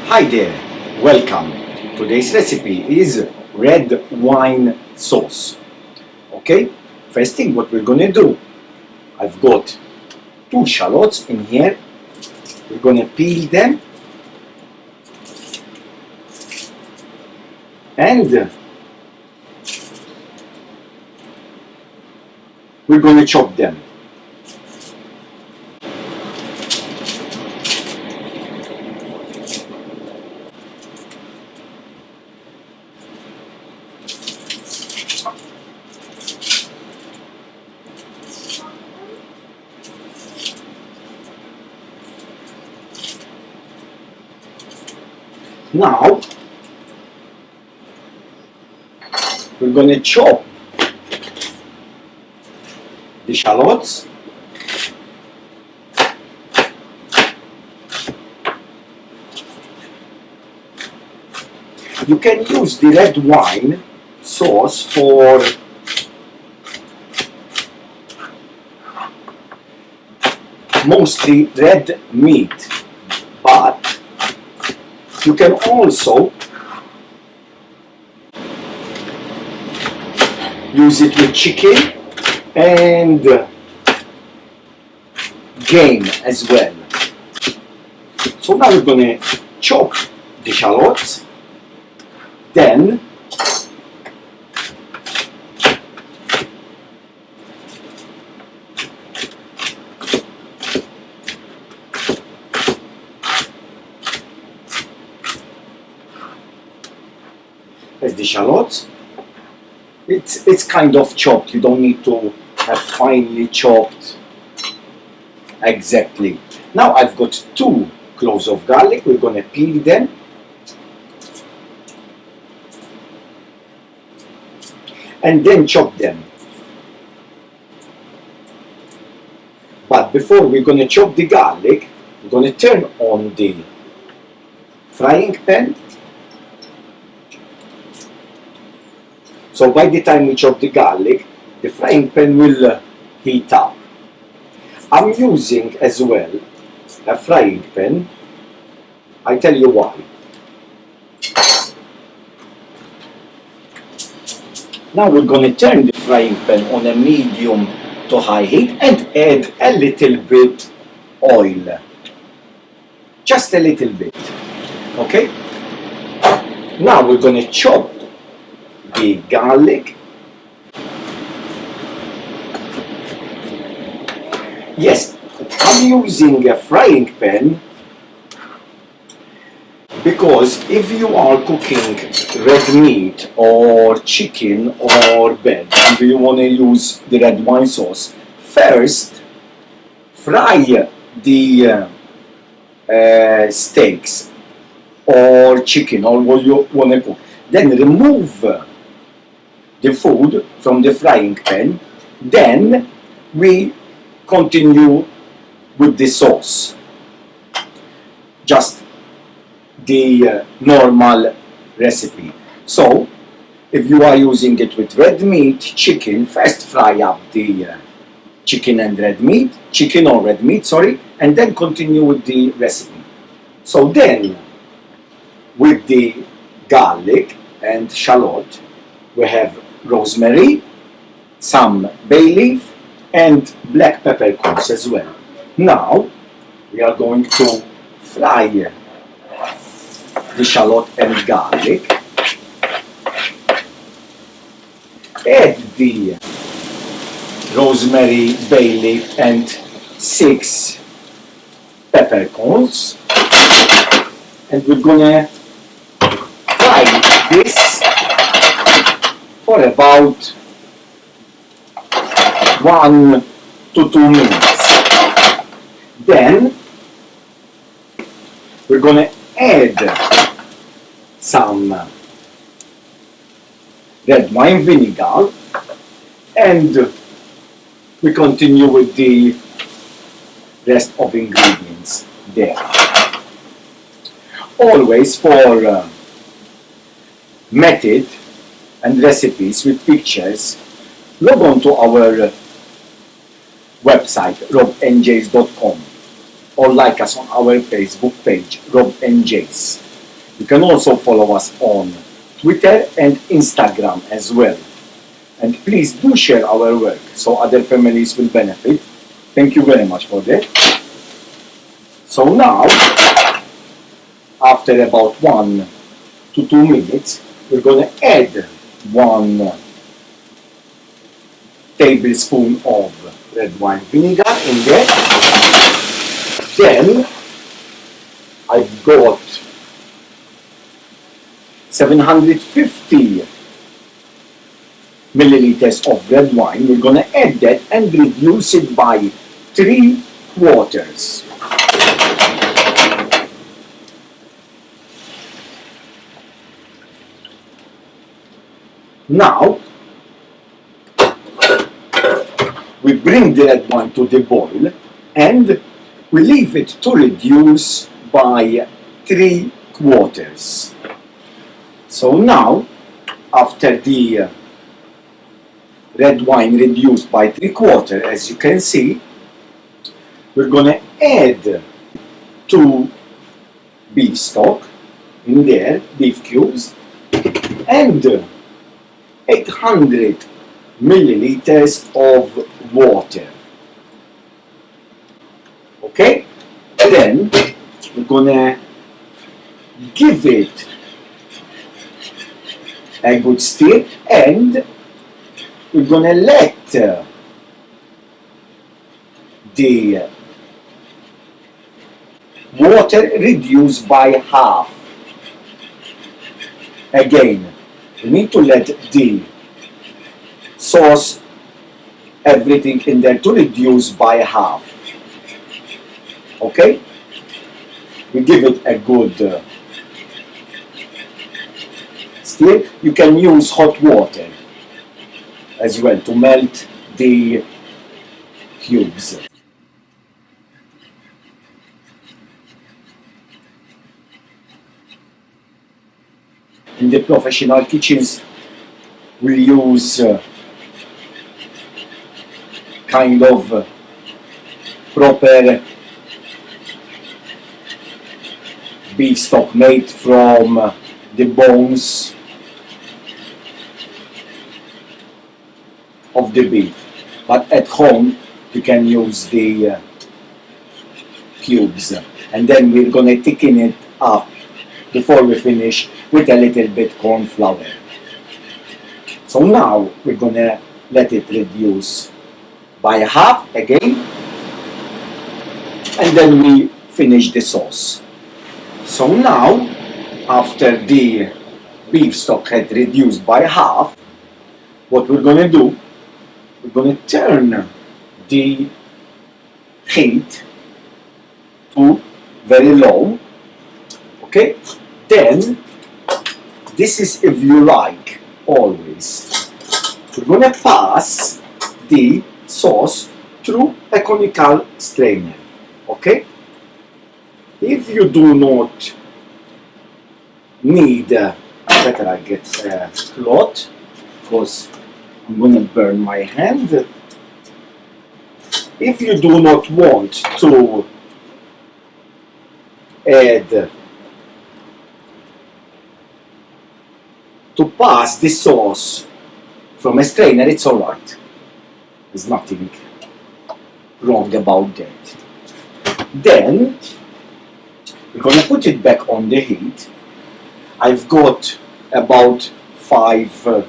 Hi there, welcome. Today's recipe is red wine sauce. Okay, first thing what we're gonna do, I've got 2 shallots in here. We're gonna peel them and we're gonna chop them. Now we're going to chop the shallots. You can use the red wine sauce for mostly red meat, but you can also use it with chicken and game as well. So now we're going to chop the shallots, then as the shallots, it's kind of chopped. You don't need to have finely chopped exactly. Now I've got 2 cloves of garlic. We're going to peel them and then chop them. But before we're going to chop the garlic, we're going to turn on the frying pan. So by the time we chop the garlic, the frying pan will heat up. I'm using as well a frying pan. I tell you why. Now we're going to turn the frying pan on a medium to high heat and add a little bit oil. Just a little bit. Okay? Now we're going to chop the garlic. Yes, I'm using a frying pan because if you are cooking red meat or chicken or bird and you want to use the red wine sauce, first fry the steaks or chicken or what you want to cook. Then remove the food from the frying pan. Then we continue with the sauce. Just the normal recipe. So if you are using it with red meat, chicken, first fry up the chicken and red meat, chicken or red meat, sorry, and then continue with the recipe. So then with the garlic and shallot, we have rosemary, some bay leaf, and black peppercorns as well. Now we are going to fry the shallot and garlic. Add the rosemary, bay leaf, and 6 peppercorns, and we're gonna fry this for about 1 to 2 minutes. Then we're gonna add some red wine vinegar and we continue with the rest of ingredients there. Always for method and recipes with pictures, log on to our website robnjays.com or like us on our Facebook page, Rob and Jays. You can also follow us on Twitter and Instagram as well. And please do share our work so other families will benefit. Thank you very much for that. So now, after about 1 to 2 minutes, we're going to add 1 tablespoon of red wine vinegar in there. Then I've got 750 milliliters of red wine. We're going to add that and reduce it by 3/4. Now, we bring the red wine to the boil and we leave it to reduce by 3/4. So now, after the red wine reduced by 3/4, as you can see, we're going to add 2 beef stock in there, beef cubes, and 800 milliliters of water. Okay? Then we're gonna give it a good stir and we're gonna let the water reduce by half. Again, we need to let the sauce, everything in there, to reduce by half. Okay? We give it a good stir. You can use hot water as well to melt the cubes. In the professional kitchens, we use kind of proper beef stock made from the bones of the beef. But at home, you can use the cubes. And then we're going to thicken it up before we finish with a little bit cornflour. So now we're going to let it reduce by half again, and then we finish the sauce. So now, after the beef stock had reduced by half, what we're going to do, we're going to turn the heat to very low. Okay? Then, this is if you like, always. We're going to pass the sauce through a conical strainer. Okay? If you do not need, better I get a cloth, because I'm going to burn my hand. If you do not want to add, to pass the sauce from a strainer, it's alright. There's nothing wrong about that. Then, we're going to put it back on the heat. I've got about 5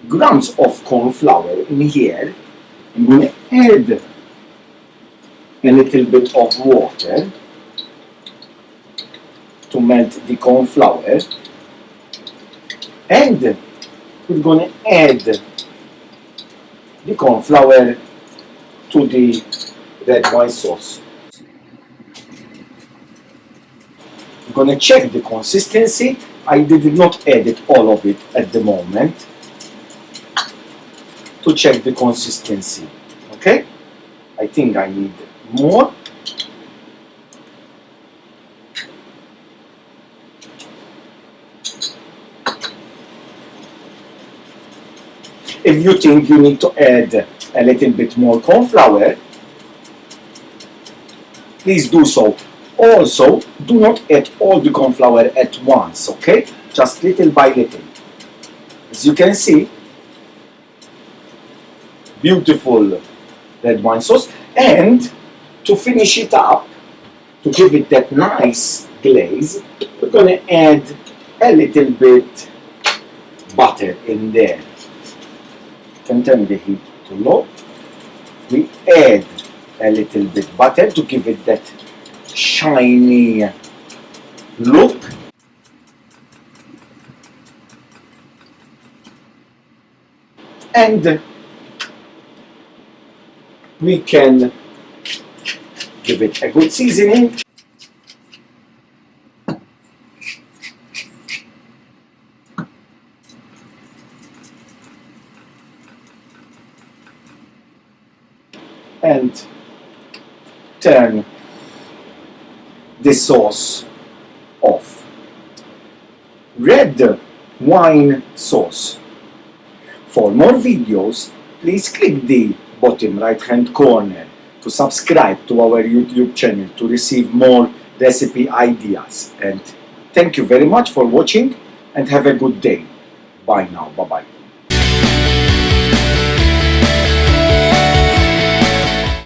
grams of cornflour in here. I'm going to add a little bit of water to melt the cornflour. And we're going to add the cornflour to the red wine sauce. I'm going to check the consistency. I did not edit all of it at the moment to check the consistency. Okay? I think I need more. If you think you need to add a little bit more cornflour, please do so. Also, do not add all the cornflour at once, okay? Just little by little. As you can see, beautiful red wine sauce. And to finish it up, to give it that nice glaze, we're going to add a little bit butter in there. You can turn the heat to low. We add a little bit butter to give it that shiny look. And we can give it a good seasoning. And turn the sauce off. Red wine sauce. For more videos, please click the bottom right hand corner to subscribe to our YouTube channel to receive more recipe ideas. And thank you very much for watching and have a good day. Bye now. Bye bye.